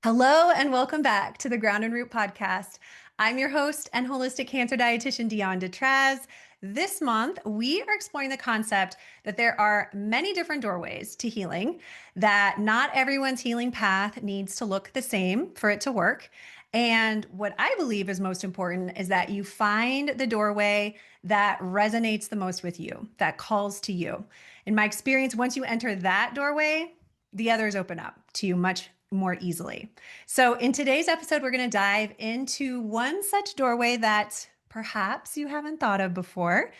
Hello and welcome back to the Ground and Root podcast. I'm your host and holistic cancer dietitian, Dion Detraz. This month, we are exploring the concept that there are many different doorways to healing, that not everyone's healing path needs to look the same for it to work. And what I believe is most important is that you find the doorway that resonates the most with you, that calls to you. In my experience, once you enter that doorway, the others open up to you much more easily. So, in today's episode, we're going to dive into one such doorway that perhaps you haven't thought of before.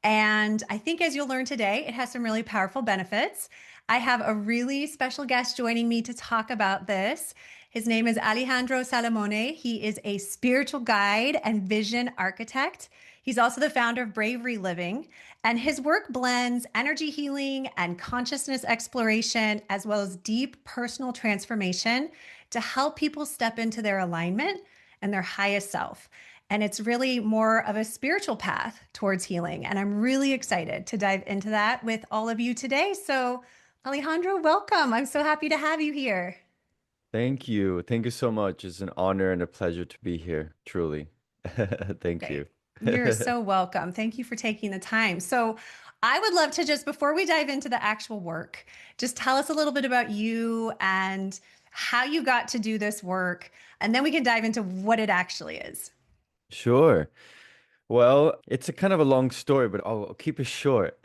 And I think as you'll learn today, it has some really powerful benefits. I have a really special guest joining me to talk about this. His name is Alejandro Salomone. He is a spiritual guide and vision architect. He's also the founder of Bravery Living, and his work blends energy healing and consciousness exploration, as well as deep personal transformation to help people step into their alignment and their highest self. And it's really more of a spiritual path towards healing. And I'm really excited to dive into that with all of you today. So, Alejandro, welcome. I'm so happy to have you here. Thank you. Thank you so much. It's an honor and a pleasure to be here, truly. Thank Great. you. You're so welcome. Thank you for taking the time. So, I would love to just, before we dive into the actual work, just tell us a little bit about you and how you got to do this work. And then we can dive into what it actually is. Sure. Well, it's a kind of a long story, but I'll keep it short.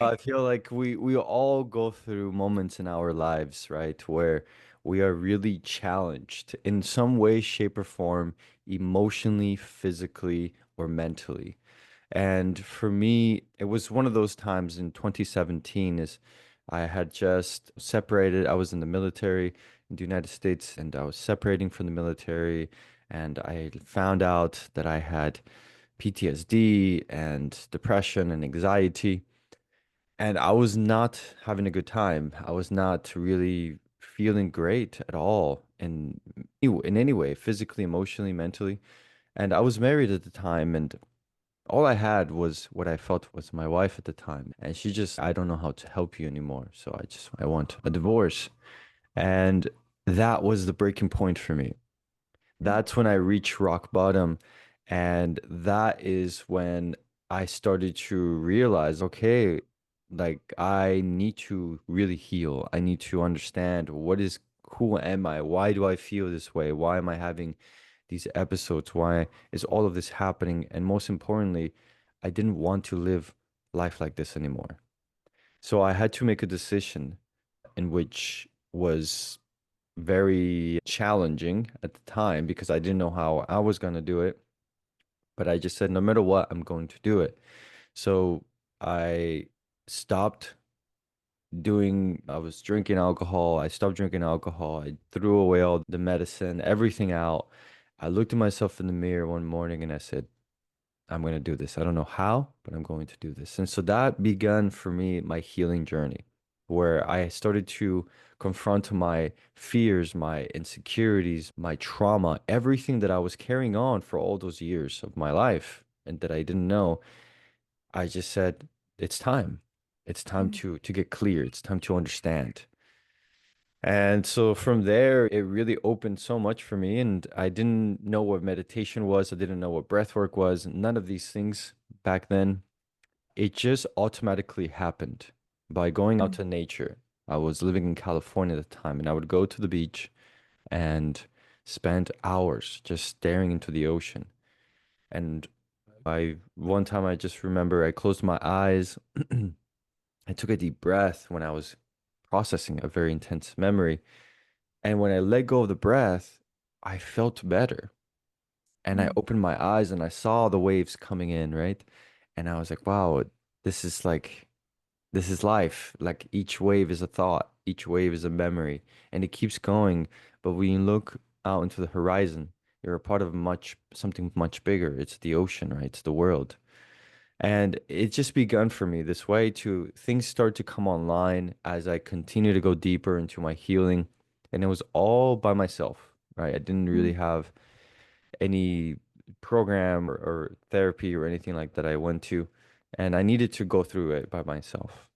I feel like we all go through moments in our lives, right, where we are really challenged in some way, shape, or form, emotionally, physically, or mentally. And for me, it was one of those times in 2017 is I had just separated. I was in the military in the United States and I was separating from the military and I found out that I had PTSD and depression and anxiety. And I was not having a good time. I was not really feeling great at all in any way, physically, emotionally, mentally. And I was married at the time and all I had was what I felt was my wife at the time. And she just, I don't know how to help you anymore. So I want a divorce. And that was the breaking point for me. That's when I reached rock bottom. And that is when I started to realize, okay, like I need to really heal. I need to understand who am I? Why do I feel this way? Why am I having these episodes? Why is all of this happening? And most importantly, I didn't want to live life like this anymore. So I had to make a decision in which was very challenging at the time because I didn't know how I was going to do it. But I just said, no matter what, I'm going to do it. So I stopped I was drinking alcohol. I stopped drinking alcohol. I threw away all the medicine, everything out. I looked at myself in the mirror one morning and I said, I'm going to do this. I don't know how, but I'm going to do this. And so that began for me my healing journey, where I started to confront my fears, my insecurities, my trauma, everything that I was carrying on for all those years of my life and that I didn't know. I just said, it's time. It's time Mm. to get clear. It's time to understand. And so from there, it really opened so much for me. And I didn't know what meditation was. I didn't know what breath work was. None of these things back then. It just automatically happened by going out Mm. to nature. I was living in California at the time, and I would go to the beach and spend hours just staring into the ocean. And one time I just remember I closed my eyes. I took a deep breath when I was processing a very intense memory. And when I let go of the breath, I felt better. And I Mm. opened my eyes and I saw the waves coming in, right? And I was like, wow, this is like, this is life. Like each wave is a thought, each wave is a memory, and it keeps going. But when you look out into the horizon, you're a part of something much bigger. It's the ocean, right? It's the world. And it just begun for me this way to things start to come online as I continue to go deeper into my healing. And it was all by myself, right? I didn't really Mm. have any program or therapy or anything like that I went to. And I needed to go through it by myself.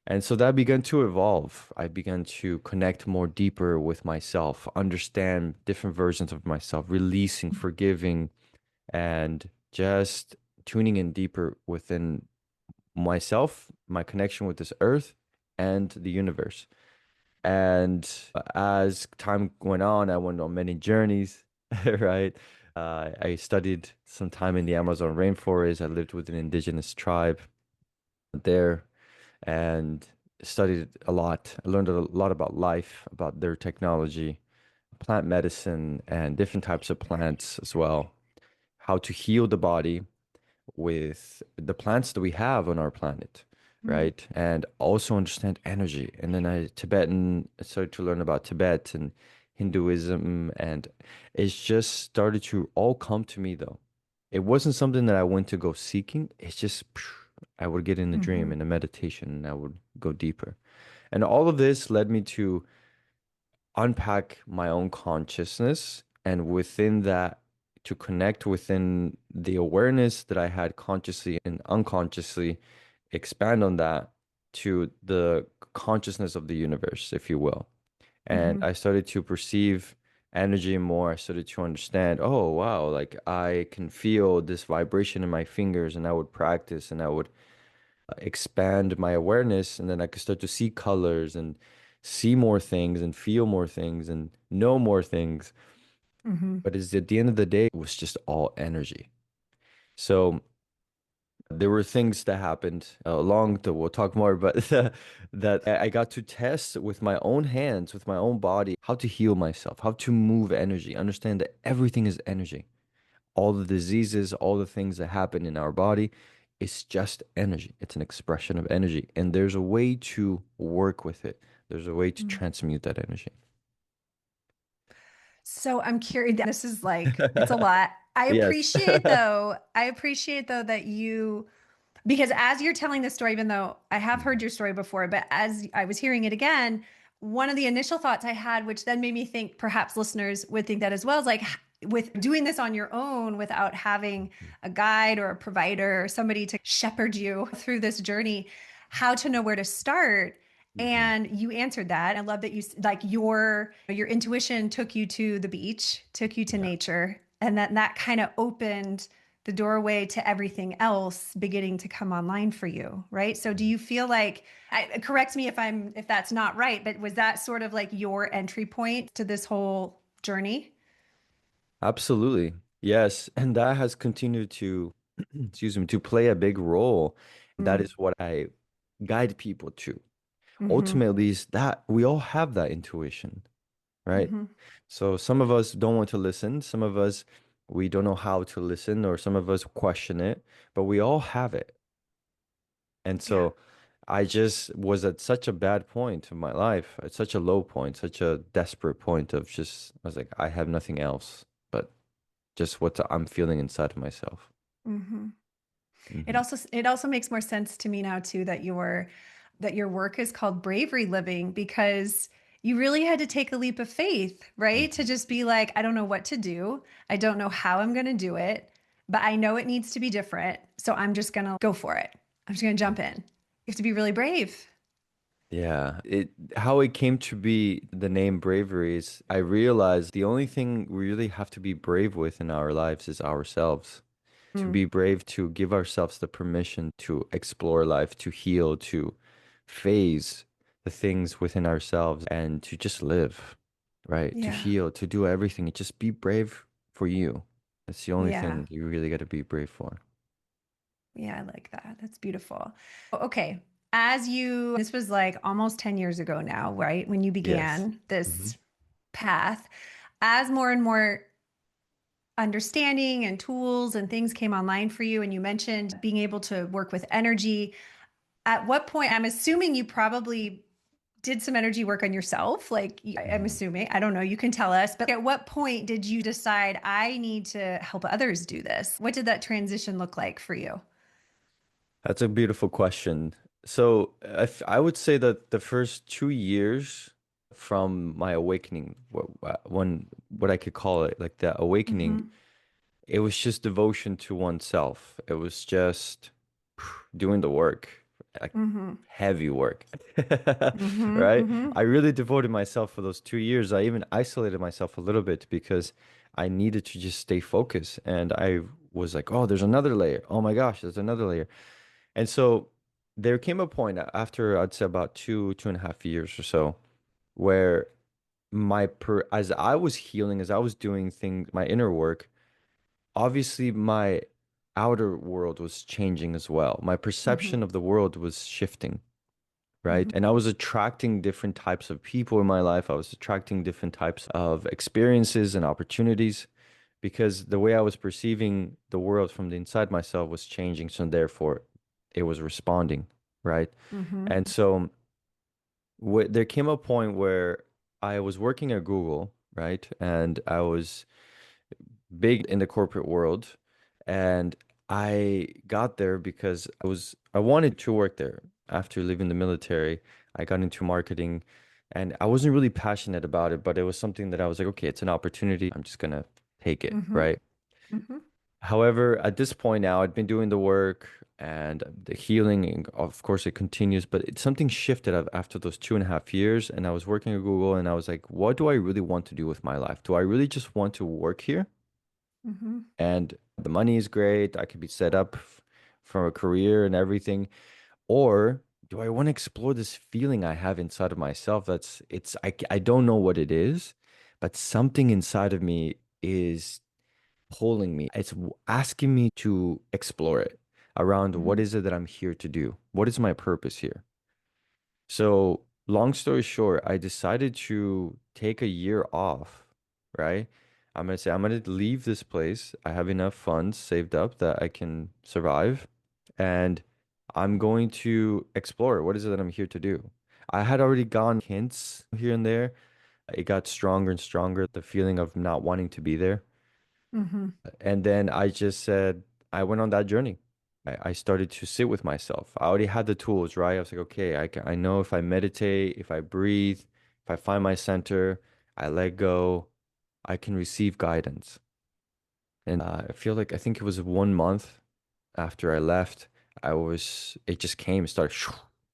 And so that began to evolve. I began to connect more deeper with myself, understand different versions of myself, releasing, forgiving, and just tuning in deeper within myself, my connection with this earth and the universe. And as time went on, I went on many journeys, right? I studied some time in the Amazon rainforest. I lived with an indigenous tribe there and studied a lot. I learned a lot about life, about their technology, plant medicine, and different types of plants as well, how to heal the body with the plants that we have on our planet, Mm-hmm. right? And also understand energy. And then I started to learn about Tibet and Hinduism, and it's just started to all come to me though. It wasn't something that I went to go seeking. It's just I would get in a dream, Mm-hmm. in a meditation, and I would go deeper. And all of this led me to unpack my own consciousness and within that to connect within the awareness that I had consciously and unconsciously expand on that to the consciousness of the universe, if you will. And Mm-hmm. I started to perceive energy more. I started to understand, oh, wow, like I can feel this vibration in my fingers, and I would practice and I would expand my awareness, and then I could start to see colors and see more things and feel more things and know more things. Mm-hmm. But it's at the end of the day, it was just all energy. So there were things that happened along the, we'll talk more, but that I got to test with my own hands, with my own body, how to heal myself, how to move energy, understand that everything is energy. All the diseases, all the things that happen in our body, it's just energy. It's an expression of energy. And there's a way to work with it. There's a way to Mm-hmm. transmute that energy. So I'm curious, this is like, it's a lot. Yes. I appreciate though that you, because as you're telling this story, even though I have heard Mhm. your story before, but as I was hearing it again, one of the initial thoughts I had, which then made me think perhaps listeners would think that as well, is like with doing this on your own without having a guide or a provider or somebody to shepherd you through this journey, how to know where to start. Mhm. And you answered that. I love that you like your intuition took you to the beach, took you to Yeah. nature, and that kind of opened the doorway to everything else beginning to come online for you, right? So do you feel like correct me if that's not right, but was that sort of like your entry point to this whole journey? Absolutely. Yes. And that has continued to, excuse me, to play a big role. That Mm, is what I guide people to. hmm Ultimately, is that we all have that intuition, right? hmm So some of us don't want to listen. Some of us, we don't know how to listen, or some of us question it, but we all have it. And Yeah. so I just was at such a bad point in my life, at such a low point, such a desperate point of just, I was like, I have nothing else but just what I'm feeling inside of myself. hmm Hmm. It also makes more sense to me now too that your work is called Bravery Living because you really had to take a leap of faith, right? To Hmm. just be like, I don't know what to do. I don't know how I'm going to do it, but I know it needs to be different. So I'm just going to go for it. I'm just going to jump in. You have to be really brave. Yeah, it how it came to be the name bravery is I realized the only thing we really have to be brave with in our lives is ourselves. To Mm, be brave, to give ourselves the permission to explore life, to heal, to phase the things within ourselves and to just live, right? To yeah. heal, to do everything. Just be brave for you. That's the only Yeah. thing you really got to be brave for. Yeah, I like that. That's beautiful. Okay. This was like almost 10 years ago now, right? When you Yes. began Hmm. this path, as more and more understanding and tools and things came online for you, and you mentioned being able to work with energy, at what point, I'm assuming you probably did some energy work on yourself. Like, I'm Hmm. assuming, I don't know, you can tell us, but at what point did you decide I need to help others do this? What did that transition look like for you? That's a beautiful question. So I would say that the first 2 years from my awakening, what I could call it, like the awakening, Hmm it was just devotion to oneself. It was just doing the work. like Mm-hmm. heavy work, Mm-hmm. right? Mm-hmm. I really devoted myself for those 2 years. I even isolated myself a little bit because I needed to just stay focused. And I was like, oh, there's another layer. Oh my gosh, there's another layer. And so there came a point after I'd say about 2.5 years or so, where as I was healing, as I was doing things, my inner work, obviously my outer world was changing as well. My Mm-hmm. perception of the world was shifting, right? Mm-hmm. And I was attracting different types of people in my life. I was attracting different types of experiences and opportunities because the way I was perceiving the world from the inside myself was changing. So therefore, it was responding, right? Mm-hmm. And so there came a point where I was working at Google, right? And I was big in the corporate world. And I got there because I wanted to work there. After leaving the military, I got into marketing and I wasn't really passionate about it, but it was something that I was like, okay, it's an opportunity. I'm just gonna take it, Mm-hmm. right? Mm-hmm. However, at this point now, I'd been doing the work and the healing, and of course, it continues, but something shifted after those 2.5 years. And I was working at Google and I was like, what do I really want to do with my life? Do I really just want to work here? Mm-hmm. And the money is great. I could be set up for a career and everything. Or do I want to explore this feeling I have inside of myself? I don't know what it is, but something inside of me is pulling me. It's asking me to explore it around what Mm-hmm. is it that I'm here to do? What is my purpose here? So, long story short, I decided to take a year off, right? I'm gonna say I'm gonna leave this place. I have enough funds saved up that I can survive, and I'm going to explore what is it that I'm here to do. I had already gone hints here and there. It got stronger and stronger, the feeling of not wanting to be there. Mm-hmm. And then I just said, I went on that journey. I started to sit with myself. I already had the tools, right? I was like, okay, I know if I meditate, if I breathe, if I find my center, I let go, I can receive guidance. And I feel like I think it was 1 month after I left, it just came, it started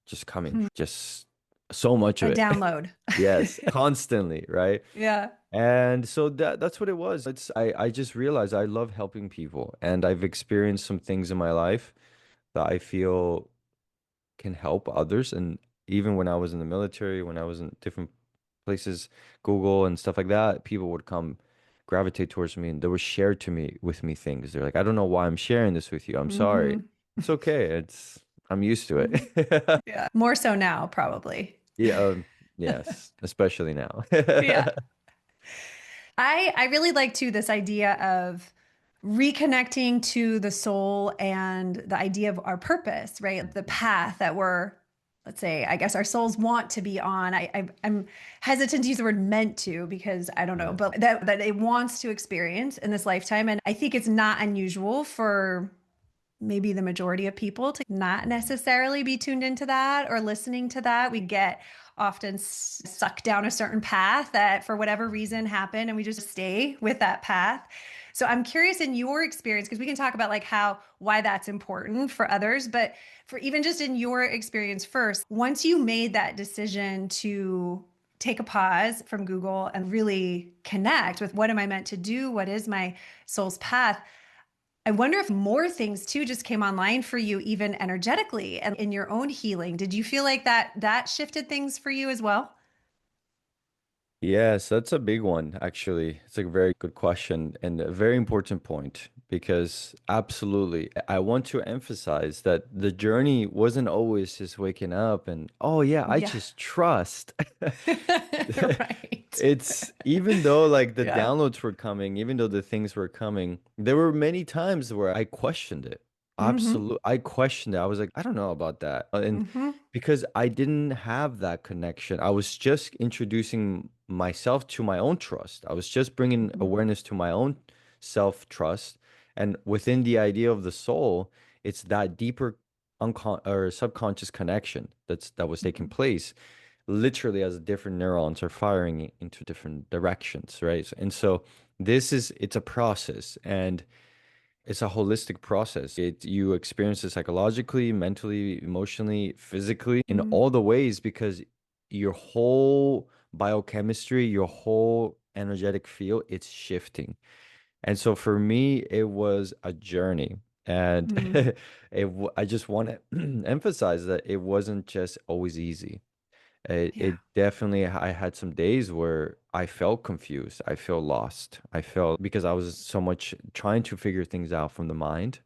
just coming, just so much of A it. download. Yes, constantly, right? Yeah. And so that's what it was. I just realized I love helping people and I've experienced some things in my life that I feel can help others. And even when I was in the military, when I was in different places, Google and stuff like that, people would come gravitate towards me and they would share to me with me things. They're like, I don't know why I'm sharing this with you. I'm sorry. Mm-hmm. It's okay. I'm used to Mm-hmm. it. Yeah. More so now, probably. Yeah, yes, especially now. Yeah. I really like too this idea of reconnecting to the soul and the idea of our purpose, right? The path that we're, let's say, I guess our souls want to be on. I'm hesitant to use the word meant to because I don't know, Yes. but that it wants to experience in this lifetime. And I think it's not unusual for maybe the majority of people to not necessarily be tuned into that or listening to that. We get often sucked down a certain path that for whatever reason happened and we just stay with that path. So I'm curious in your experience because we can talk about like how why that's important for others, but for even just in your experience first, once you made that decision to take a pause from Google and really connect with what am I meant to do? What is my soul's path? I wonder if more things too just came online for you, even energetically and in your own healing. Did you feel like that shifted things for you as well? Yes, that's a big one, actually. It's a very good question and a very important point because absolutely, I want to emphasize that the journey wasn't always just waking up and, oh, yeah, I Yeah. just trust. Right. It's even though like the Yeah. downloads were coming, even though the things were coming, there were many times where I questioned it. Mm-hmm. Absolutely. I questioned it. I was like, I don't know about that. And Mm-hmm. because I didn't have that connection, I was just introducing myself to my own trust. I was just bringing Mm-hmm. awareness to my own self-trust. And within the idea of the soul, it's that deeper uncon or subconscious connection that was taking place literally as different neurons are firing into different directions, right? And so it's a process. And it's a holistic process. You experience it psychologically, mentally, emotionally, physically, in Mm, all the ways because your whole biochemistry, your whole energetic field, it's shifting. And so for me, it was a journey. And mm, I just want to emphasize that it wasn't just always easy. yeah. It definitely, I had some days where I felt confused. I felt lost. I felt because I was so much trying to figure things out from the mind.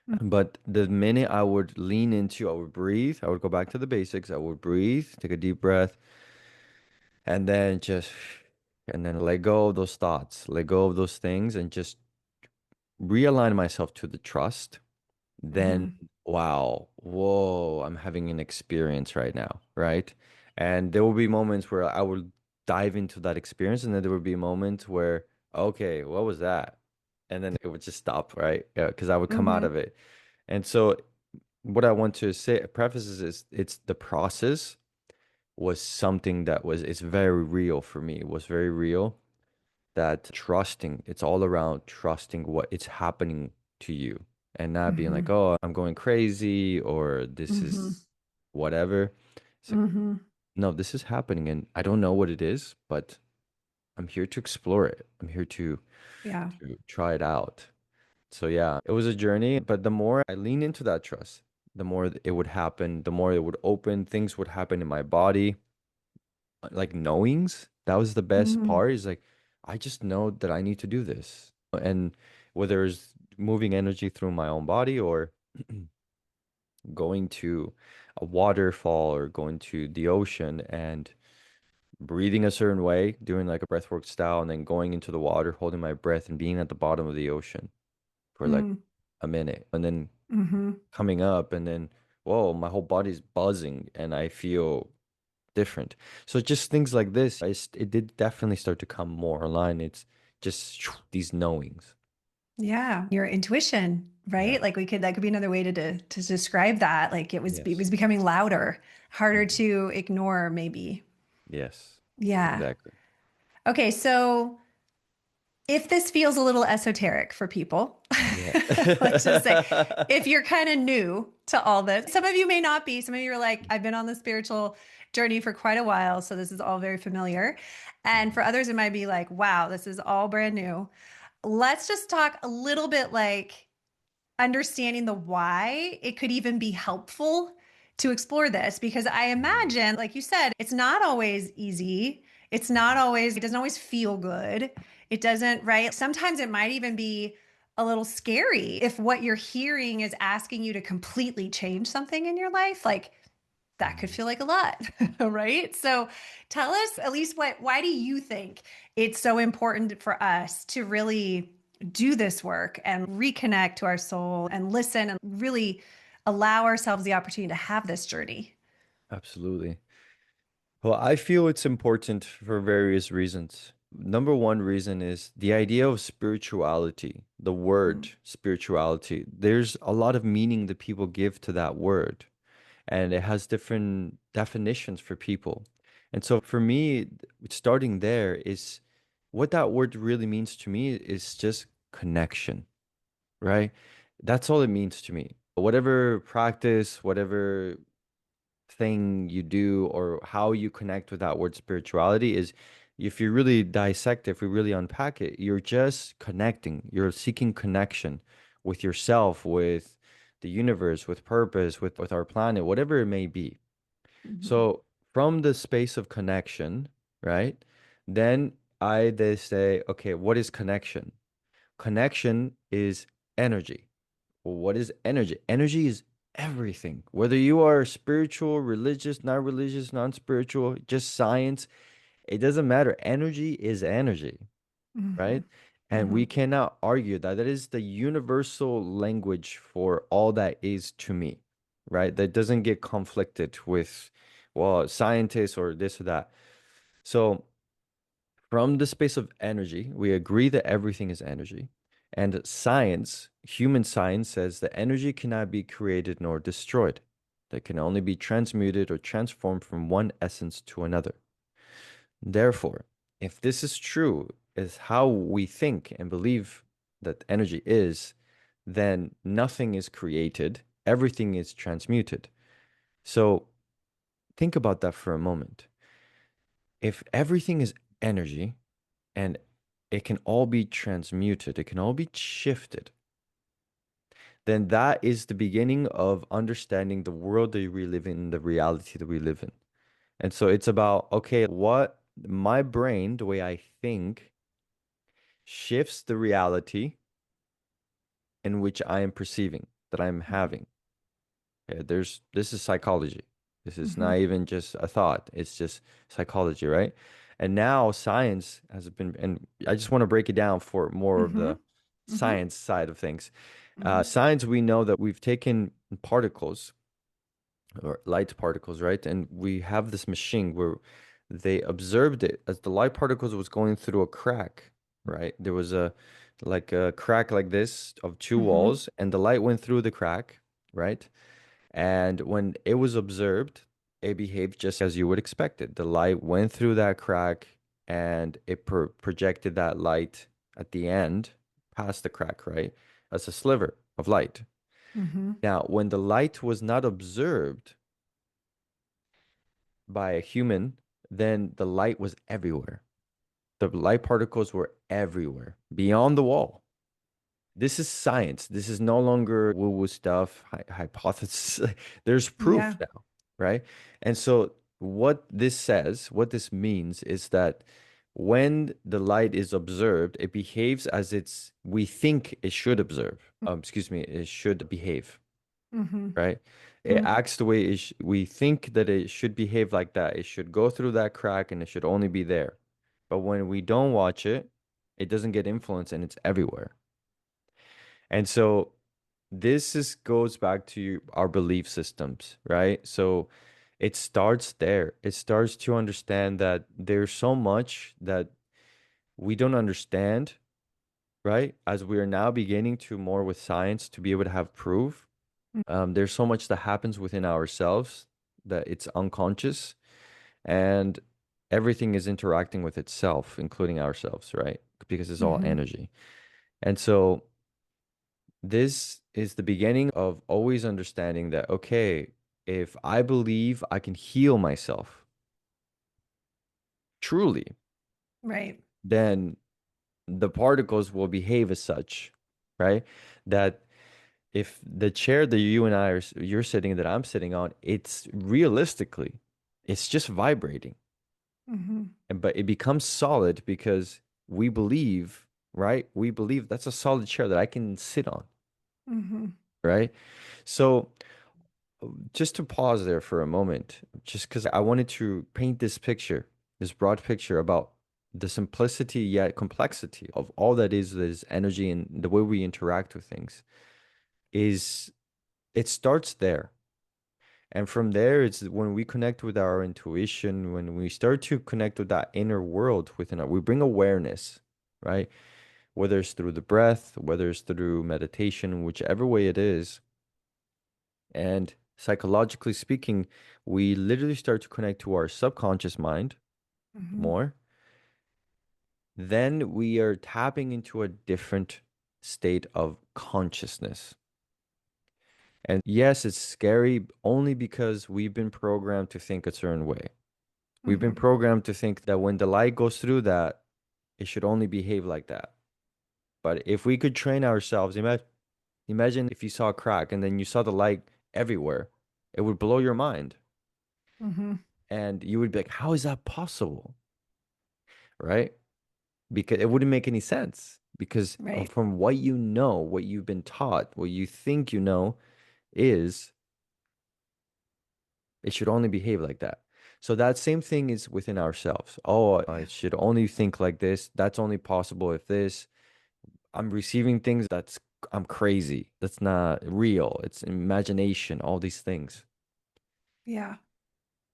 Mm, But the minute I would lean into, I would breathe, I would go back to the basics. I would breathe, take a deep breath, and then and then let go of those thoughts, let go of those things, and just realign myself to the trust. Then, mhm, wow, whoa, I'm having an experience right now, right? And there will be moments where I will dive into that experience, and then there will be moments where, okay, what was that? And then it would just stop, right? Because I would come out mhm, of it. And so, what I want to say, preface is it's the process was something that was, it's very real for me. It was very real that trusting, it's all around trusting what it's happening to you and not being like, mhm, oh, I'm going crazy or this mhm, is whatever. It's like, mhm. no, this is happening and I don't know what it is, but I'm here to explore it. I'm here Yeah. to try it out. So yeah, it was a journey, but the more I lean into that trust, the more it would happen, the more it would open, things would happen in my body, like knowings. That was the best Mhm, part is like, I just know that I need to do this. And whether it's moving energy through my own body or going to a waterfall or going to the ocean and breathing a certain way, doing like a breathwork style, and then going into the water, holding my breath and being at the bottom of the ocean for like mm, a minute, and then mhm. coming up, and then, whoa, my whole body's buzzing and I feel different. So just things like this, it did definitely start to come more online. It's just these knowings. Yeah, your intuition, Yeah. right? Like that could be another way to describe that. Like it Yes. was becoming louder, harder Mhm. to ignore, maybe. Yes. Yeah. Exactly. Okay, so if this feels a little esoteric for people, Yeah. let's just say, if you're kind of new to all this, some of you may not be. Some of you are like, I've been on the spiritual journey for quite a while, so this is all very familiar. And for Mhm. others, it might be like, wow, this is all brand new. Let's just talk a little bit like understanding the why it could even be helpful to explore this because I Mhm. imagine, like you said, it's not always easy. It's not always, it doesn't always feel good. It doesn't, right? Sometimes it might even be a little scary if what you're hearing is asking you to completely change something in your life. Like that could Mhm. feel like a lot, right? So tell us at least why do you think it's so important for us to really do this work and reconnect to our soul and listen and really allow ourselves the opportunity to have this journey? Absolutely. Well, I feel it's important for various reasons. Number one reason is the idea of spirituality, the word spirituality. There's a lot of meaning that people give to that word, and it has different definitions for people. And so for me, starting there is what that word really means to me is just connection, right? That's all it means to me. Whatever practice, whatever thing you do or how you connect with that word spirituality is, if you really dissect it, if we really unpack it, you're just connecting. You're seeking connection with yourself, with the universe, with purpose, with our planet, whatever it may be. Mhm. So from the space of connection, right? Then they say, okay, what is connection? Connection is energy. Well, what is energy? Energy is everything. Whether you are spiritual, religious, non-spiritual, just science, it doesn't matter. Energy is energy, right? Mhm. And we Mhm. cannot argue that. That is the universal language for all that is to me, right? That doesn't get conflicted with, well, scientists or this or that. So from the space of energy, we agree that everything is energy. And science, human science says that energy cannot be created nor destroyed. That can only be transmuted or transformed from one essence to another. Therefore, if this is true, is how we think and believe that energy is, then nothing is created, everything is transmuted. So think about that for a moment. If everything is energy and it can all be transmuted, it can all be shifted, then that is the beginning of understanding the world that we live in, the reality that we live in. And so it's about, okay, what my brain, the way I think, shifts the reality in which I am perceiving, that I'm having. Yeah, this is psychology. This is Mm-hmm. not even just a thought. It's just psychology, right? And now science has been, and I just want to break it down for more of Mm-hmm. the Mm-hmm. science side of things. Mm-hmm. Science, we know that we've taken particles or light particles, right? And we have this machine where they observed it as the light particles was going through a crack, right? There was a like a crack like this of two Mm-hmm. walls, and the light went through the crack, right? And when it was observed, it behaved just as you would expect it. The light went through that crack and it projected that light at the end past the crack, right? As a sliver of light. Mm-hmm. Now, when the light was not observed by a human, then the light was everywhere. The light particles were everywhere, beyond the wall. This is science. This is no longer woo-woo stuff, hypothesis. There's proof Yeah. now, right? And so what this says, what this means is that when the light is observed, it behaves as we think it should observe. Excuse me, it should behave, Mm-hmm. right? It acts the way we think that it should behave like that. It should go through that crack and it should only be there. But when we don't watch it, it doesn't get influence and it's everywhere. And so this is goes back to our belief systems, right? So it starts there. It starts to understand that there's so much that we don't understand, right? As we are now beginning to more with science to be able to have proof. There's so much that happens within ourselves that it's unconscious, and everything is interacting with itself, including ourselves, right? Because it's all Mm-hmm. energy. And so this is the beginning of always understanding that, okay, if I believe I can heal myself truly, Right. then the particles will behave as such, right? That if the chair that you and I are, you're sitting, that I'm sitting on, it's realistically, it's just vibrating. Mm-hmm. And but it becomes solid because we believe, right? We believe that's a solid chair that I can sit on, Mm-hmm. right? So just to pause there for a moment, just because I wanted to paint this picture, this broad picture about the simplicity yet complexity of all that is energy and the way we interact with things is it starts there. And from there, it's when we connect with our intuition, when we start to connect with that inner world within we bring awareness, right? Whether it's through the breath, whether it's through meditation, whichever way it is. And psychologically speaking, we literally start to connect to our subconscious mind Mm-hmm. more. Then we are tapping into a different state of consciousness. And yes, it's scary only because we've been programmed to think a certain way. We've been Mm-hmm. programmed to think that when the light goes through that, it should only behave like that. But if we could train ourselves, imagine if you saw a crack and then you saw the light everywhere, it would blow your mind. Mm-hmm. And you would be like, how is that possible? Right? Because it wouldn't make any sense. Because Right. from what you know, what you've been taught, what you think you know is it should only behave like that. So that same thing is within ourselves. Oh, I Yeah. should only think like this. That's only possible if this. I'm receiving things I'm crazy. That's not real. It's imagination, all these things. Yeah.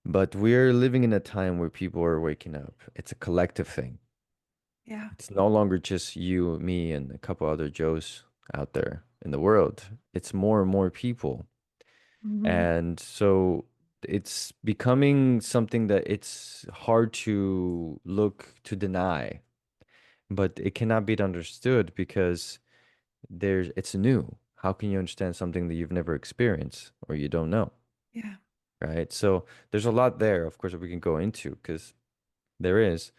But we're living in a time where people are waking up. It's a collective thing. Yeah. It's no longer just you, me, and a couple other Joes out there in the world. It's more and more people. Mm-hmm. And so it's becoming something that it's hard to deny, but it cannot be understood because it's new. How can you understand something that you've never experienced or you don't know, Yeah. right? So there's a lot there, of course, that we can go into because there is.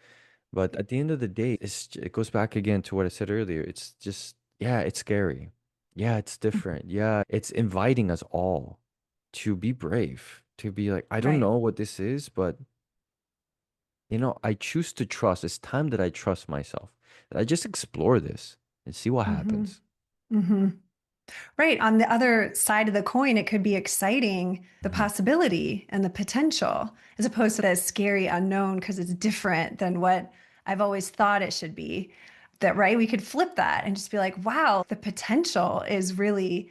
But at the end of the day, it goes back again to what I said earlier. It's just, yeah, it's scary. Yeah, it's different. Yeah, it's inviting us all to be brave, to be like, I don't Right. know what this is, but I choose to trust. It's time that I trust myself, that I just explore this and see what Mm-hmm. happens. Mm-hmm. Right. On the other side of the coin, it could be exciting, the Mhm. possibility and the potential, as opposed to the scary unknown because it's different than what I've always thought it should be. That, right? We could flip that and just be like, wow, the potential is really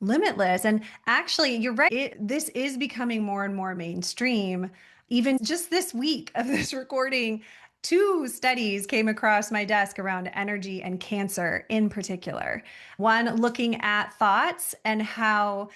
limitless. And actually, you're right. This is becoming more and more mainstream. Even just this week of this recording, two studies came across my desk around energy and cancer in particular. One looking at thoughts and how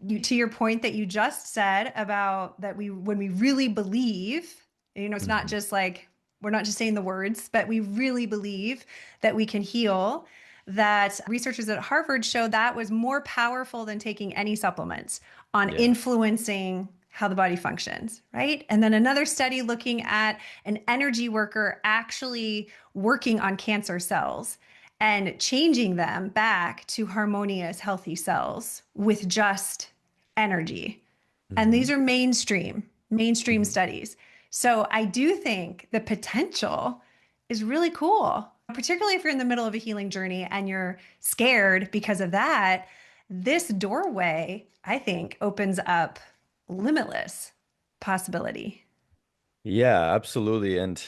to your point that you just said about that when we really believe, it's not Mhm. just like we're not just saying the words, but we really believe that we can heal, that researchers at Harvard showed that was more powerful than taking any supplements on Yeah. influencing how the body functions, right? And then another study looking at an energy worker actually working on cancer cells and changing them back to harmonious, healthy cells with just energy. And these Mhm. are mainstream Mhm. studies. So I do think the potential is really cool, particularly if you're in the middle of a healing journey and you're scared because of that. This doorway, I think, opens up limitless possibility. Yeah, absolutely. And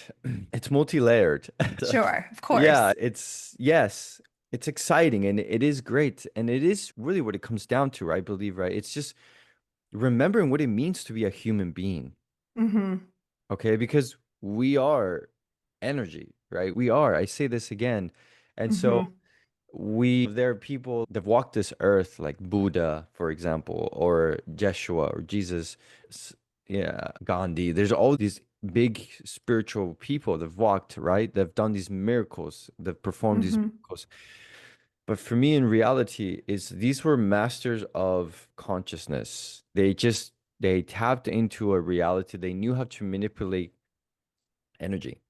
it's multi-layered. Sure, of Yeah, course. yes, it's exciting and it is great. And it is really what it comes down to, I believe, right? It's just remembering what it means to be a human being, Mm-hmm. okay? Because we are energy, right? We are. I say this again. And so Mm-hmm. there are people that walk this earth like Buddha, for example, or Yeshua or Jesus, yeah, Gandhi. There's all these big spiritual people that have walked, right? They've done these miracles, they've performed these Mm-hmm. miracles. But for me, in reality, is these were masters of consciousness. They tapped into a reality. They knew how to manipulate energy,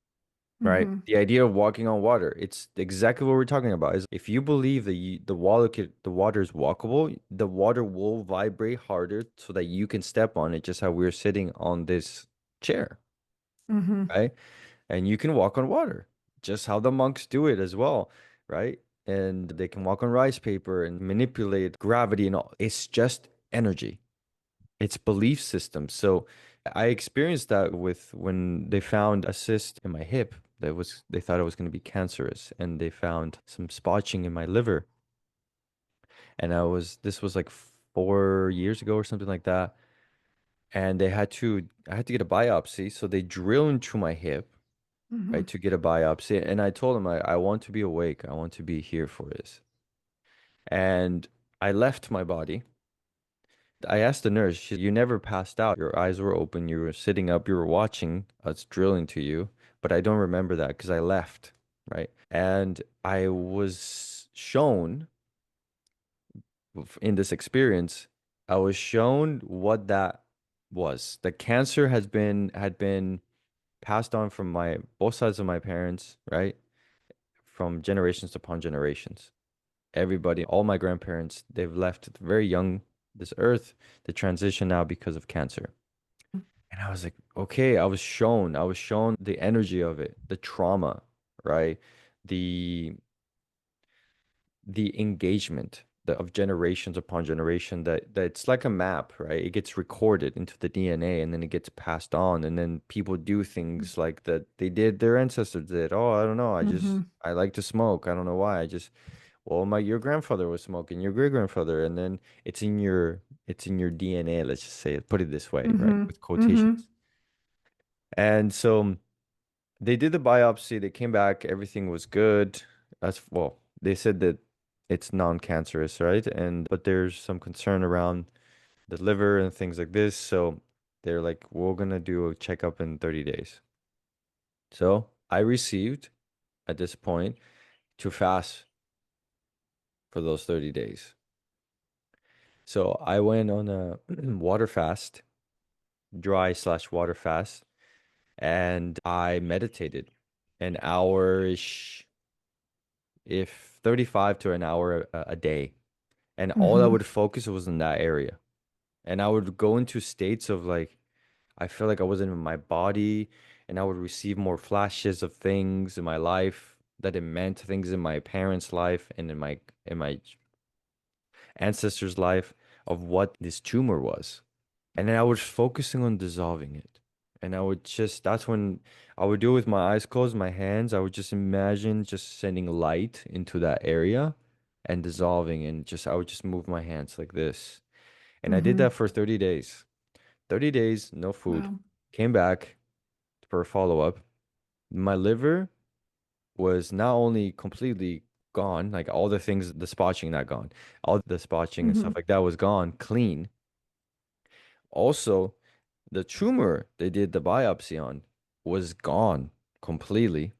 right? Mm-hmm. The idea of walking on water. It's exactly what we're talking about. Is if you believe that the water is walkable, the water will vibrate harder so that you can step on it, just how we're sitting on this chair, Mm-hmm. right? And you can walk on water, just how the monks do it as well, right? And they can walk on rice paper and manipulate gravity and all. It's just energy. It's belief system. So I experienced that with when they found a cyst in my hip they thought it was going to be cancerous, and they found some spotching in my liver. And this was like 4 years ago or something like that. And I had to get a biopsy. So they drill into my hip, Mm-hmm. right, to get a biopsy. And I told them, I want to be awake. I want to be here for this. And I left my body. I asked the nurse, you never passed out. Your eyes were open. You were sitting up. You were watching us drilling to you. But I don't remember that because I left, right? And I was shown in this experience, I was shown what that was. The cancer had been passed on from my both sides of my parents, right? From generations upon generations. Everybody, all my grandparents, they've left very young this earth. They transition now because of cancer. And I was like, okay, I was shown the energy of it, the trauma, right? The the engagement of generations upon generation that it's like a map, right? It gets recorded into the DNA and then it gets passed on, and then people do things like that they did their ancestors did. Oh, I don't know. Mm-hmm. I like to smoke. I don't know why. Well, my your grandfather was smoking, your great grandfather, and then it's in your DNA, let's just say it, put it this way, right? Mm-hmm. With Mm-hmm. quotations. And so they did the biopsy, they came back, everything was good. As well, they said that it's non-cancerous, right? And but there's some concern around the liver and things like this. So they're like, we're gonna do a checkup in 30 days. So I received at this point to fast for those 30 days. So I went on a water fast, dry slash water fast, and I meditated an hour-ish, if 35 to an hour a day. And all I Mm-hmm. would focus was in that area. And I would go into states of like, I feel like I wasn't in my body, and I would receive more flashes of things in my life that it meant, things in my parents' life and in my ancestors' life of what this tumor was. And then I was focusing on dissolving it. And I would just, that's when I would do it with my eyes closed, my hands. I would just imagine just sending light into that area and dissolving. And just, I would just move my hands like this. And I did Mm-hmm. that for 30 days. 30 days, no food. Wow. Came back for a follow-up. My liver was not only completely gone, like all the things, the spotching not gone, all the spotching and Mm-hmm. stuff like that was gone, clean. Also, the tumor they did the biopsy on was gone completely.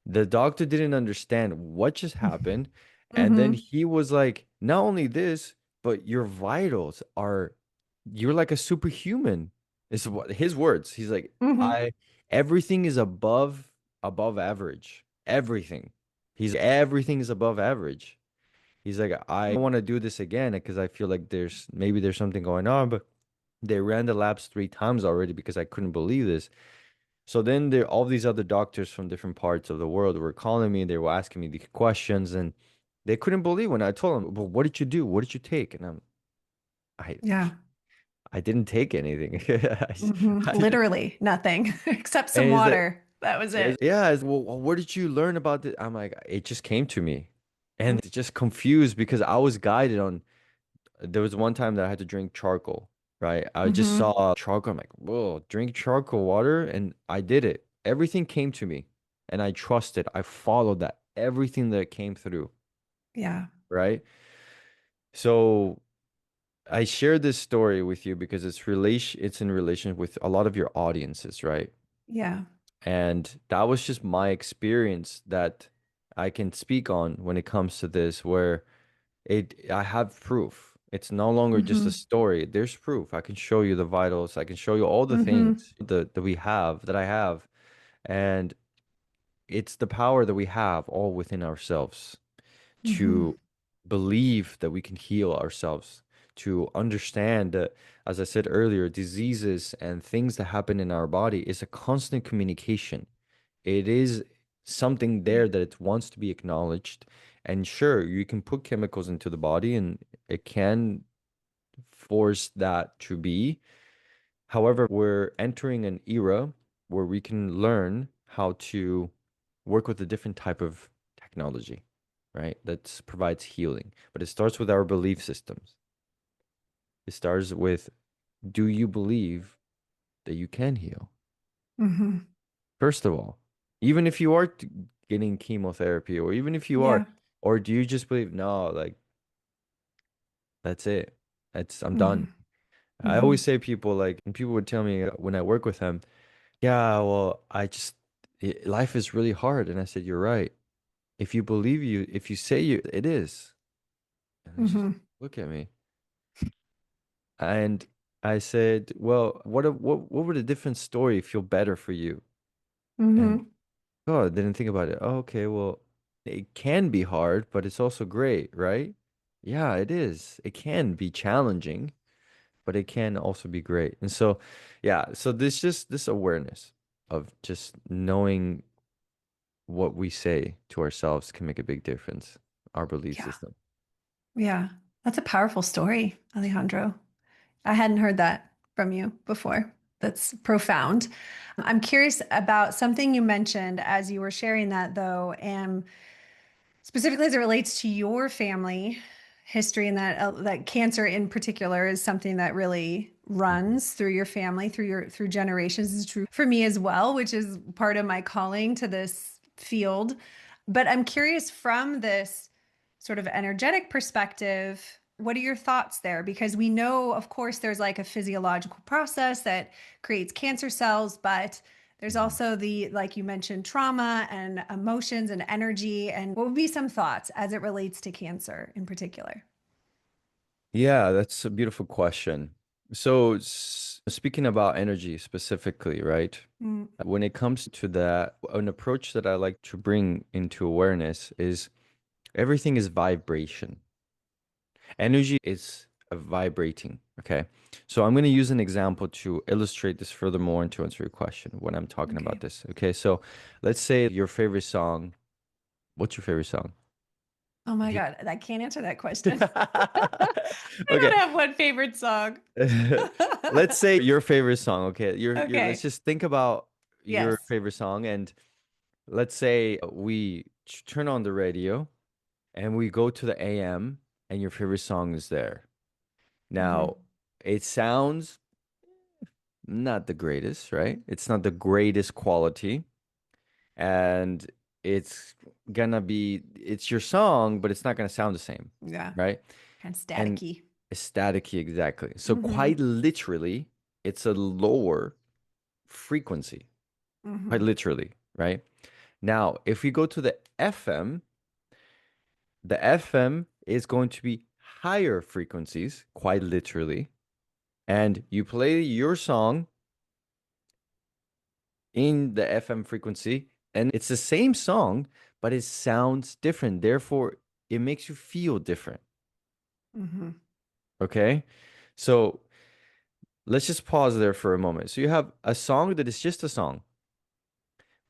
The doctor didn't understand what just happened. And then Mm-hmm. he was like, not only this, but your vitals are, you're like a superhuman. Is what his words. He's like, Mm-hmm. everything is above average. Everything. Everything is above average. He's like, I want to do this again because I feel like there's something going on, but they ran the labs 3 times already because I couldn't believe this. So then there all these other doctors from different parts of the world were calling me. They were asking me these questions, and they couldn't believe when I told them, "Well, what did you do? What did you take?" And I, Yeah. I didn't take anything. Mm-hmm. I- Literally nothing except some and he's like, water. That was it. yeah, well, what did you learn about this? I'm like, it just came to me, and it's just confused because I was guided on. There was one time that I had to drink charcoal, right? I just Mm-hmm. saw charcoal. I'm like, whoa, drink charcoal water. And I did it. Everything came to me and I trusted. I followed that, everything that came through, Yeah. right? So I shared this story with you because it's in relation with a lot of your audiences, right? Yeah. And that was just my experience that I can speak on when it comes to this, where I have proof. It's no longer just a Mm-hmm. story. There's proof. I can show you the vitals. I can show you all the Mm-hmm. things that I have. And it's the power that we have all within ourselves Mm-hmm. to believe that we can heal ourselves, to understand that, as I said earlier, diseases and things that happen in our body is a constant communication. It is something there that it wants to be acknowledged. And sure, you can put chemicals into the body and it can force that to be. However, we're entering an era where we can learn how to work with a different type of technology, right? That provides healing. But it starts with our belief systems. It starts with, do you believe that you can heal? Mm-hmm. First of all, even if you are getting chemotherapy, or even if you are, Yeah. or do you just believe, no, like that's it. I'm done. Mm-hmm. I Mm-hmm. always say people like, and people would tell me when I work with them, yeah, well, life is really hard. And I said, you're right. If you say it is, and they just Mm-hmm. look at me. And I said, well, what would a different story feel better for you? And Mm-hmm. oh, I didn't think about it. Oh, okay, well, it can be hard, but it's also great, right? Yeah, it is. It can be challenging, but it can also be great. And so, yeah, so this awareness of just knowing what we say to ourselves can make a big difference, our belief Yeah. system. Yeah. That's a powerful story, Alejandro. I hadn't heard that from you before. That's profound. I'm curious about something you mentioned as you were sharing that, though, and specifically as it relates to your family history, and that cancer in particular is something that really Mhm. runs through your family, through generations. Is true for me as well, which is part of my calling to this field. But I'm curious from this sort of energetic perspective, what are your thoughts there? Because we know, of course, there's like a physiological process that creates cancer cells, but There's Mhm. also the, like you mentioned, trauma and emotions and energy. And what would be some thoughts as it relates to cancer in particular? Yeah, that's a beautiful question. So, speaking about energy specifically, right? Mm, When it comes to that, an approach that I like to bring into awareness is everything is vibration. Energy is vibrating. Okay. So I'm going to use an example to illustrate this furthermore and to answer your question when I'm talking about okay. this. Okay. So let's say your favorite song. What's your favorite song? Oh my If you- God, I can't answer that question. I Okay. don't have one favorite song. Let's say your favorite song. Okay. Let's Okay. just think about your Yes. favorite song. And let's say we turn on the radio and we go to the AM and your favorite song is there. Hmm. Now, it sounds not the greatest, right? It's not the greatest quality. And it's it's your song, but it's not gonna sound the same, Yeah. right? Kind of And staticky. it's staticky, exactly. So Hmm. quite literally, it's a lower frequency, quite Hmm. literally, right? Now, if we go to the FM is going to be higher frequencies, quite literally. And you play your song in the FM frequency, and it's the same song, but it sounds different. Therefore, it makes you feel different. Hmm. Okay. So let's just pause there for a moment. So you have a song that is just a song,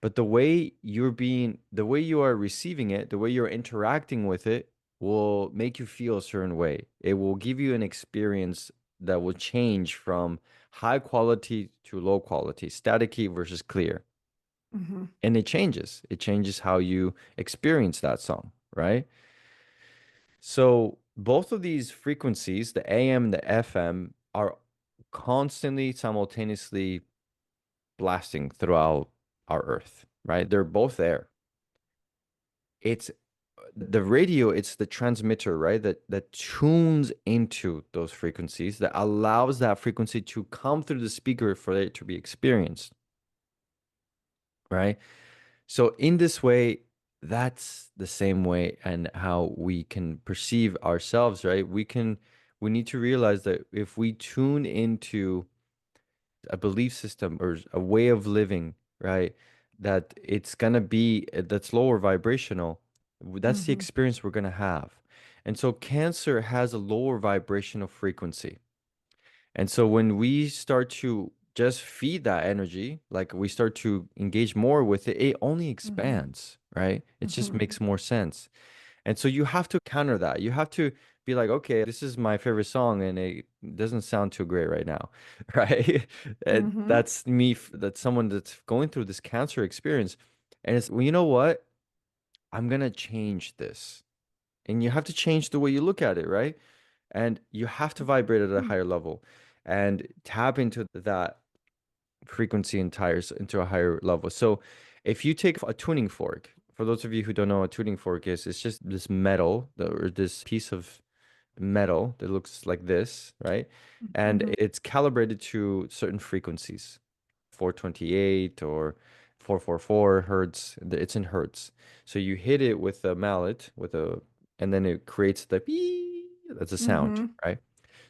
but the way you are receiving it, the way you're interacting with it will make you feel a certain way. It will give you an experience that will change from high quality to low quality, staticky versus clear. Hmm. And it changes how you experience that song, right? So both of these frequencies, the AM and the FM, are constantly simultaneously blasting throughout our earth, right? They're both there. It's the radio, it's the transmitter, right? That tunes into those frequencies, that allows that frequency to come through the speaker for it to be experienced, right? So in this way, that's the same way and how we can perceive ourselves, right? We need to realize that if we tune into a belief system or a way of living, right, that it's gonna be that's lower vibrational, that's the Hmm. experience we're gonna have. And so cancer has a lower vibrational frequency. And so when we start to just feed that energy, like we start to engage more with it, it only Hmm. expands, right? It just Hmm. makes more sense. And so you have to counter that. You have to be like, okay, this is my favorite song and it doesn't sound too great right now, right? And Hmm. that's me, that's someone that's going through this cancer experience. And it's, well, you know what? I'm gonna change this. And you have to change the way you look at it, right? And you have to vibrate at a higher level and tap into that frequency into a higher level. So if you take a tuning fork, for those of you who don't know what a tuning fork is, it's just this metal or this piece of metal that looks like this, right? And Hmm. it's calibrated to certain frequencies, 428 or 444 hertz. It's in hertz. So you hit it with a mallet and then it creates the beep. That's a sound, Hmm. right?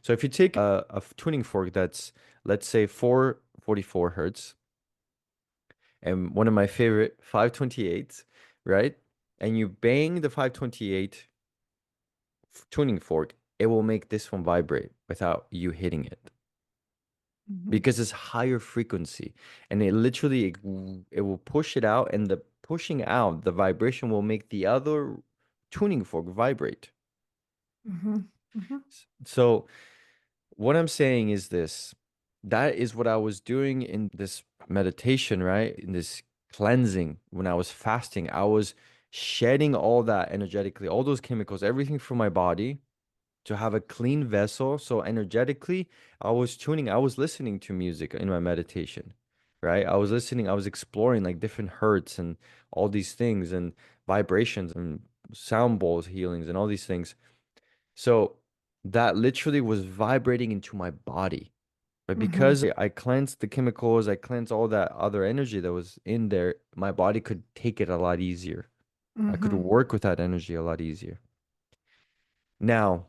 So if you take a tuning fork that's, let's say, 444 hertz, and one of my favorite 528s, right? And you bang the 528 tuning fork, it will make this one vibrate without you hitting it Hmm. because it's higher frequency and it will push it out, and the pushing out the vibration will make the other tuning fork vibrate. Hmm. Hmm. So what I'm saying is this. That is what I was doing in this meditation, right? In this cleansing, when I was fasting, I was shedding all that energetically, all those chemicals, everything from my body to have a clean vessel. So energetically, I was listening to music in my meditation, right? I was exploring like different hertz and all these things and vibrations and sound bowls healings and all these things. So that literally was vibrating into my body. But Mm-hmm. because I cleansed the chemicals, I cleansed all that other energy that was in there, my body could take it a lot easier. I could Mm-hmm. work with that energy a lot easier. Now,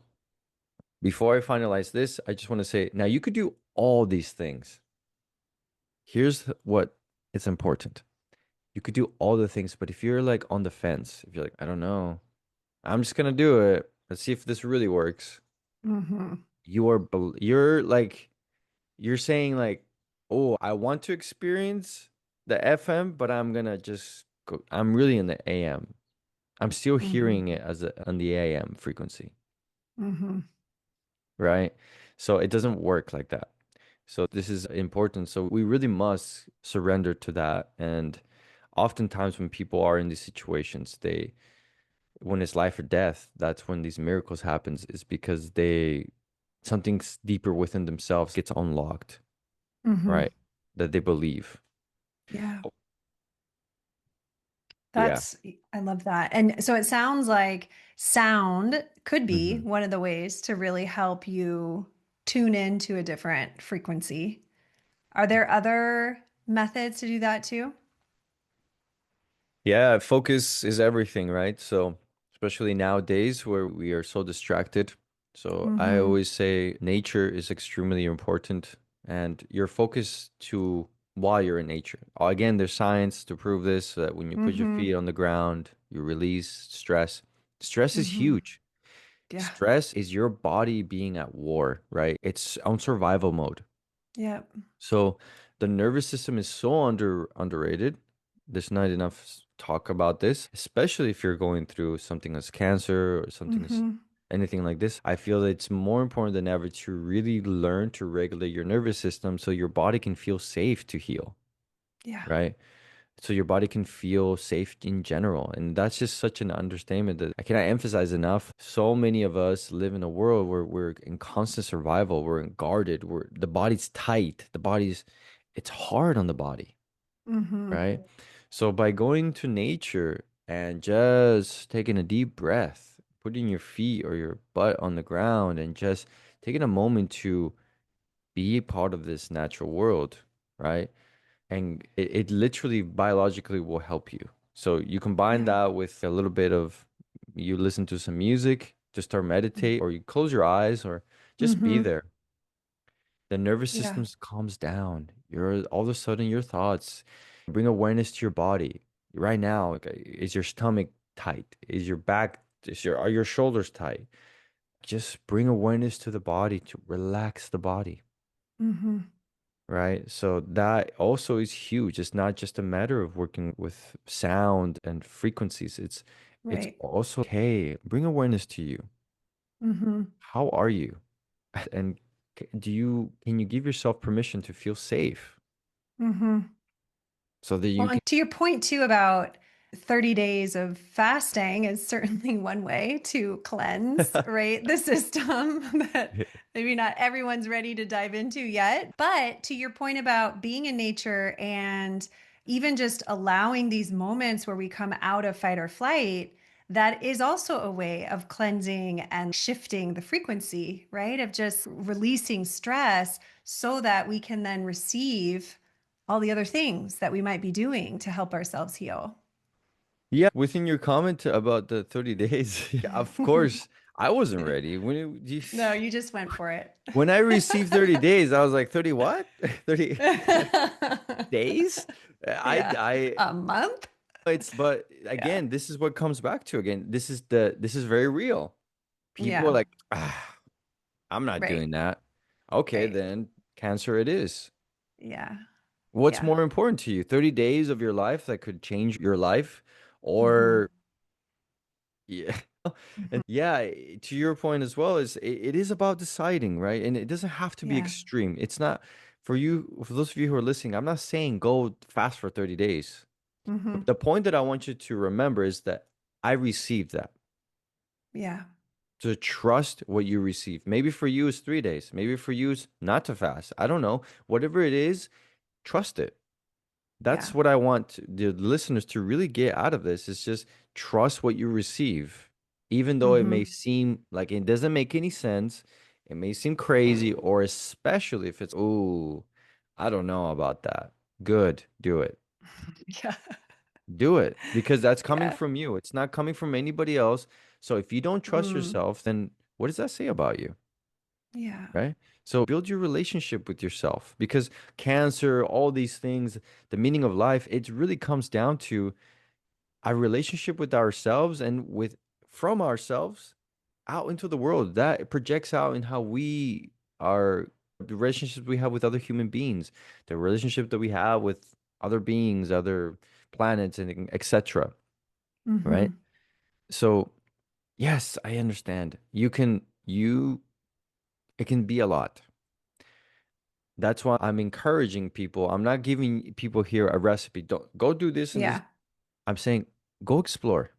before I finalize this, I just want to say, now you could do all these things. Here's what is important. You could do all the things, but if you're like on the fence, if you're like, I don't know, I'm just gonna do it. Let's see if this really works. Mm-hmm. You're like you're saying like, oh, I want to experience the FM, but I'm gonna just go. I'm really in the AM. I'm still Mm-hmm. hearing it as on the AM frequency, Mm-hmm. right? So it doesn't work like that. So this is important. So we really must surrender to that. And oftentimes when people are in these situations, when it's life or death, that's when these miracles happens, is because something deeper within themselves gets unlocked, Mm-hmm. right? That they believe. Yeah. Yeah. That's, I love that. And so it sounds like sound could be Hmm. one of the ways to really help you tune into a different frequency. Are there other methods to do that too? Yeah, focus is everything, right? So, especially nowadays where we are so distracted. So, I Mm-hmm. always say nature is extremely important and your focus to while you're in nature. Again, there's science to prove this so that when you put your Mm-hmm. feet on the ground, you release stress. Stress is Mm-hmm. huge. Yeah. Stress is your body being at war, right? It's on survival mode. Yep. So the nervous system is so underrated. There's not enough talk about this, especially if you're going through something as cancer or something as Mm-hmm. anything like this. I feel that it's more important than ever to really learn to regulate your nervous system so your body can feel safe to heal, Yeah. right? So your body can feel safe in general. And that's just such an understatement that I cannot emphasize enough. So many of us live in a world where we're in constant survival, we're guarded, the body's tight, it's hard on the body, Mm-hmm. right? So by going to nature and just taking a deep breath, putting your feet or your butt on the ground and just taking a moment to be a part of this natural world, right? And it literally biologically will help you. So you combine Yeah. that with a little bit of you listen to some music to start meditate, or you close your eyes, or just be Mm-hmm. there. The nervous Yeah. system calms down. You're all of a sudden your thoughts bring awareness to your body. Right now, like, is your stomach tight? Is your back, are your shoulders tight? Just bring awareness to the body to relax the body. Mm-hmm. Right. So that also is huge. It's not just a matter of working with sound and frequencies. It's Right. also, hey, bring awareness to you. Mm-hmm. How are you? And can you give yourself permission to feel safe Mm-hmm. so that Well, you and to your point too about 30 days of fasting is certainly one way to cleanse, can right? The system that maybe not everyone's ready to dive into yet. But to your point about being in nature and even just allowing these moments where we come out of fight or flight, that is also a way of cleansing and shifting the frequency, right? Of just releasing stress so that we can then receive all the other things that we might be doing to help ourselves heal. Yeah, within your comment about the 30 days, yeah, of course, I wasn't ready. No, you just went for it. When I received 30 days, I was like, 30 what? 30 days? Yeah. I A month? but Yeah. again, this is what comes back to again. This is very real. People are Yeah. like, I'm not Right. doing that. Okay, Right. then cancer it is. Yeah. What's Yeah. more important to you? 30 days of your life that could change your life? Mm-hmm. Or yeah. Mm-hmm. And yeah, to your point as well, it is about deciding, right? And it doesn't have to be Yeah. extreme. It's not for those of you who are listening, I'm not saying go fast for 30 days. Mm-hmm. The point that I want you to remember is that I received that. Yeah. To trust what you receive. Maybe for you it's 3 days. Maybe for you it's not to fast. I don't know. Whatever it is, trust it. Yeah. That's what I want the listeners to really get out of this is just trust what you receive. Even though it may Mm-hmm. seem like it doesn't make any sense, It may seem crazy, or especially if it's, oh, I don't know about that. Good, do it. Yeah. Do it because that's coming Yeah. from you. It's not coming from anybody else. So if you don't trust Mm, yourself, then what does that say about you? yeah. Right? So build your relationship with yourself because cancer, all these things, the meaning of life, it really comes down to our relationship with ourselves and with from ourselves out into the world. That it projects out in how we are, the relationships we have with other human beings, the relationship that we have with other beings, other planets, and etc. Right? Hmm. So, yes, I understand. It can be a lot. That's why I'm encouraging people. I'm not giving people here a recipe. Don't go do this and this. Yeah. I'm saying go explore.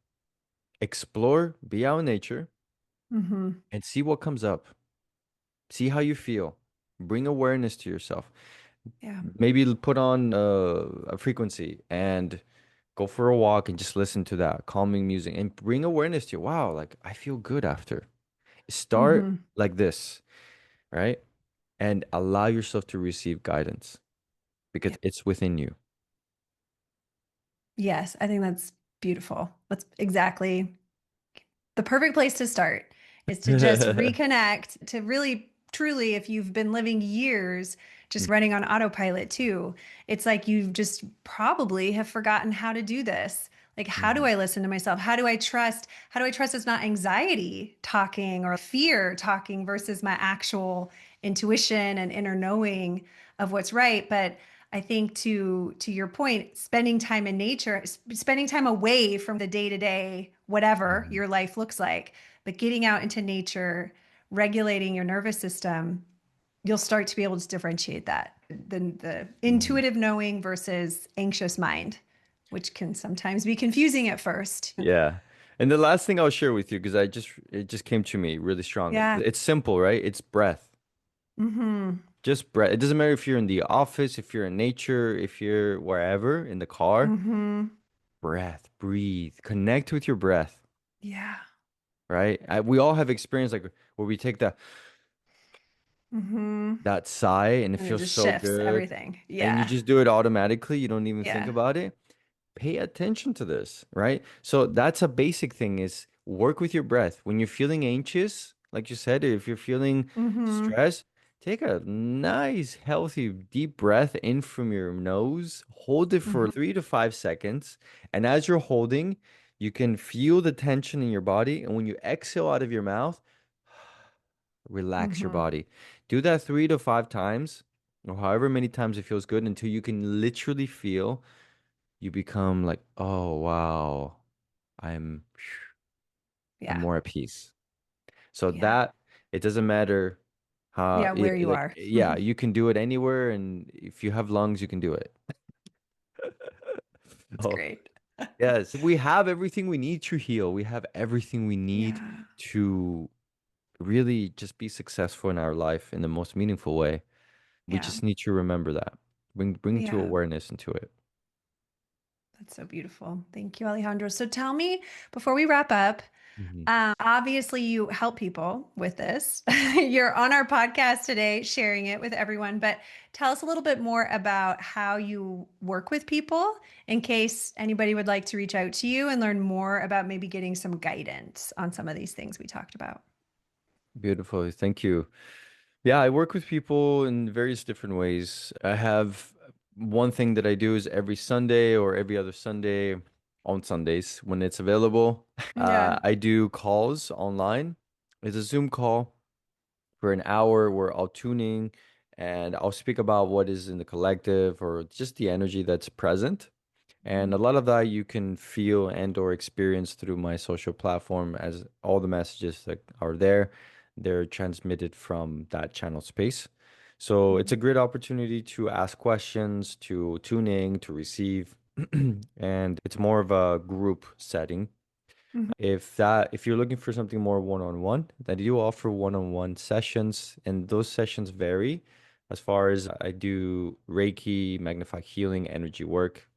Explore, be out in nature Hmm. and see what comes up. See how you feel. Bring awareness to yourself. Yeah. Maybe put on a frequency and go for a walk and just listen to that calming music and bring awareness to you. Wow, like I feel good after. Start Hmm. like this, right? And allow yourself to receive guidance because Yeah. it's within you. Yes, I think that's beautiful. That's exactly the perfect place to start is to just reconnect to really truly if you've been living years just running on autopilot too, it's like you just probably have forgotten how to do this. Like, how do Mhm. I listen to myself? How do I trust it's not anxiety talking or fear talking versus my actual intuition and inner knowing of what's right? But I think to your point, spending time in nature, spending time away from the day to day, whatever Mhm. your life looks like, but getting out into nature, regulating your nervous system, you'll start to be able to differentiate that the Mhm. intuitive knowing versus anxious mind, which can sometimes be confusing at first. Yeah. And the last thing I'll share with you, because it just came to me really strong. Yeah. It's simple, right? It's breath. Mm-hmm. Just breath. It doesn't matter if you're in the office, if you're in nature, if you're wherever, in the car. Mm-hmm. Breath, breathe, connect with your breath, Yeah. right? We all have experience like where we take Mm-hmm. that sigh and it And it feels just so shifts good, everything. and you Yeah. just do it automatically. You don't even think Yeah. about it. Pay attention to this, right? So that's a basic thing is work with your breath. When you're feeling anxious, like you said, if you're feeling Mm-hmm. stressed, take a nice, healthy, deep breath in from your nose, hold it for Mm-hmm. 3 to 5 seconds. And as you're holding, you can feel the tension in your body. And when you exhale out of your mouth, relax your Mm-hmm. body. Do that 3 to 5 times, or however many times it feels good until you can literally feel you become like, oh wow, I'm I'm Yeah. more at peace. So Yeah. that it doesn't matter how Yeah. Where you like are. yeah, you can do it anywhere, and if you have lungs, you can do it. That's Oh, great. yes. We have everything we need to heal. We have everything we need Yeah. to really just be successful in our life in the most meaningful way. We Yeah. just need to remember that. Bring to Yeah. awareness into it. That's so beautiful. Thank you, Alejandro. So tell me, before we wrap up, Mhm. obviously you help people with this. You're on our podcast today, sharing it with everyone, but tell us a little bit more about how you work with people in case anybody would like to reach out to you and learn more about maybe getting some guidance on some of these things we talked about. Beautiful. Thank you. Yeah, I work with people in various different ways. I have one thing that I do is every Sunday or every other Sunday on Sundays when it's available. Yeah. I do calls online. It's a Zoom call for an hour where I'll tune in and I'll speak about what is in the collective or just the energy that's present. And a lot of that you can feel and or experience through my social platform as all the messages that are there, they're transmitted from that channel space. So it's a great opportunity to ask questions, to tune in, to receive, and it's more of a group setting. Mhm. If you're looking for something more one-on-one, then I do offer one-on-one sessions, and those sessions vary as far as I do Reiki, magnified healing, energy work.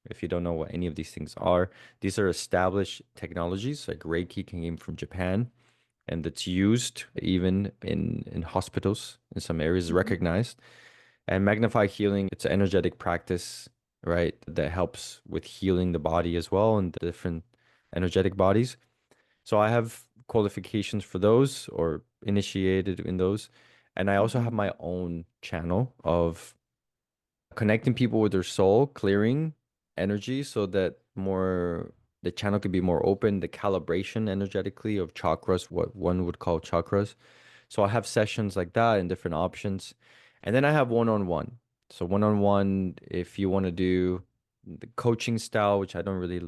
If you don't know what any of these things are, these are established technologies. Like Reiki came from Japan, and that's used even in hospitals in some areas, Mhm. recognized. And magnify healing, it's an energetic practice, right? That helps with healing the body as well and the different energetic bodies. So I have qualifications for those or initiated in those. And I also have Mhm. my own channel of connecting people with their soul, clearing energy so that more the channel could be more open, the calibration energetically of chakras, what one would call chakras. So I have sessions like that and different options. And then I have one-on-one. So one-on-one, if you want to do the coaching style, which I don't really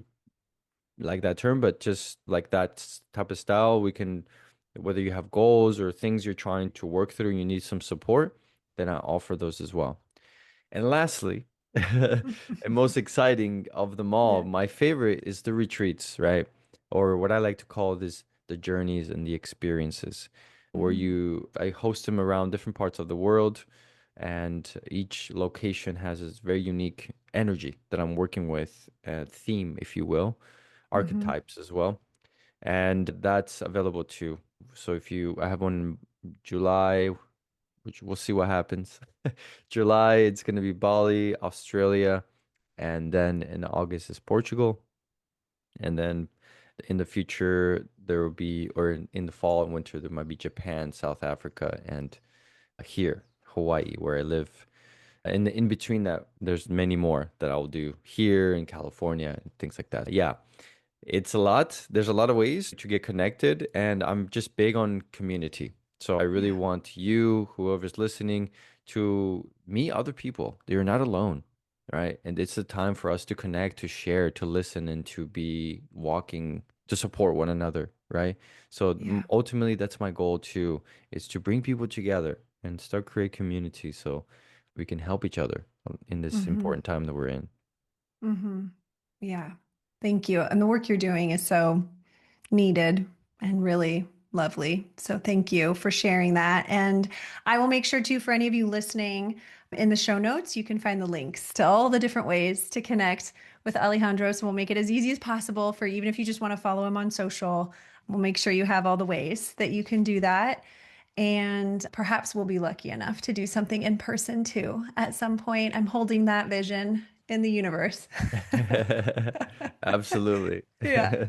like that term, but just like that type of style, we can, whether you have goals or things you're trying to work through, you need some support, then I offer those as well. And lastly, and most exciting of them all, Yeah. my favorite is the retreats, right? Or what I like to call this the journeys and the experiences, where Mhm. I host them around different parts of the world, and each location has this very unique energy that I'm working with, theme, if you will, Mhm. archetypes as well. And that's available too. So I have one in July, which we'll see what happens. July, it's going to be Bali, Australia, and then in August is Portugal. And then in the future, there will be, or in the fall and winter, there might be Japan, South Africa, and here, Hawaii, where I live. In between that, there's many more that I'll do here in California and things like that. Yeah, it's a lot. There's a lot of ways to get connected, and I'm just big on community. So I really Yeah. want you, whoever's listening, to meet other people. You're not alone, right? And it's a time for us to connect, to share, to listen, and to be walking to support one another, right? So Yeah. ultimately, that's my goal too, is to bring people together and start create community so we can help each other in this Mhm. important time that we're in. Mhm. Yeah. Thank you. And the work you're doing is so needed and really lovely. So thank you for sharing that. And I will make sure to, for any of you listening, in the show notes, you can find the links to all the different ways to connect with Alejandro. So we'll make it as easy as possible for even if you just want to follow him on social, we'll make sure you have all the ways that you can do that. And perhaps we'll be lucky enough to do something in person too at some point. I'm holding that vision in the universe. Absolutely. Yeah.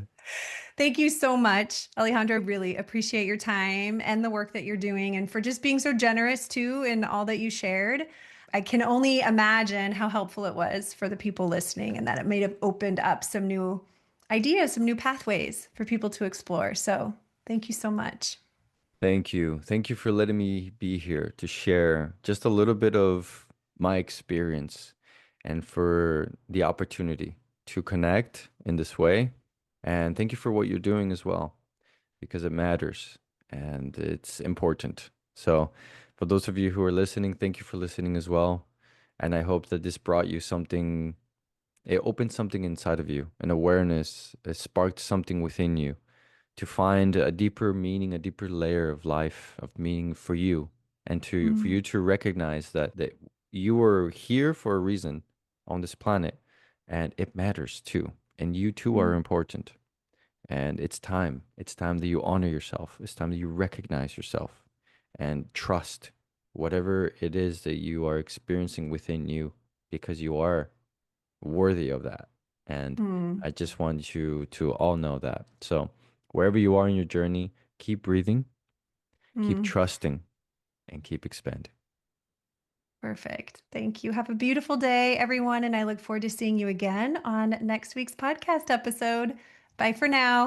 Thank you so much, Alejandro. Really appreciate your time and the work that you're doing and for just being so generous too in all that you shared. I can only imagine how helpful it was for the people listening and that it may have opened up some new ideas, some new pathways for people to explore. So thank you so much. Thank you. Thank you for letting me be here to share just a little bit of my experience and for the opportunity to connect in this way. And thank you for what you're doing as well, because it matters and it's important. So, for those of you who are listening, thank you for listening as well. And I hope that this brought you something, it opened something inside of you, an awareness, it sparked something within you to find a deeper meaning, a deeper layer of life, of meaning for you, and to for Mm, you to recognize that you were here for a reason on this planet, and it matters too, and you too are mm, important. And it's time. It's time that you honor yourself. It's time that you recognize yourself and trust whatever it is that you are experiencing within you, because you are worthy of that. And mm, I just want you to all know that. So, wherever you are in your journey, keep breathing, keep mm. trusting, and keep expanding. Perfect. Thank you. Have a beautiful day, everyone. And I look forward to seeing you again on next week's podcast episode. Bye for now.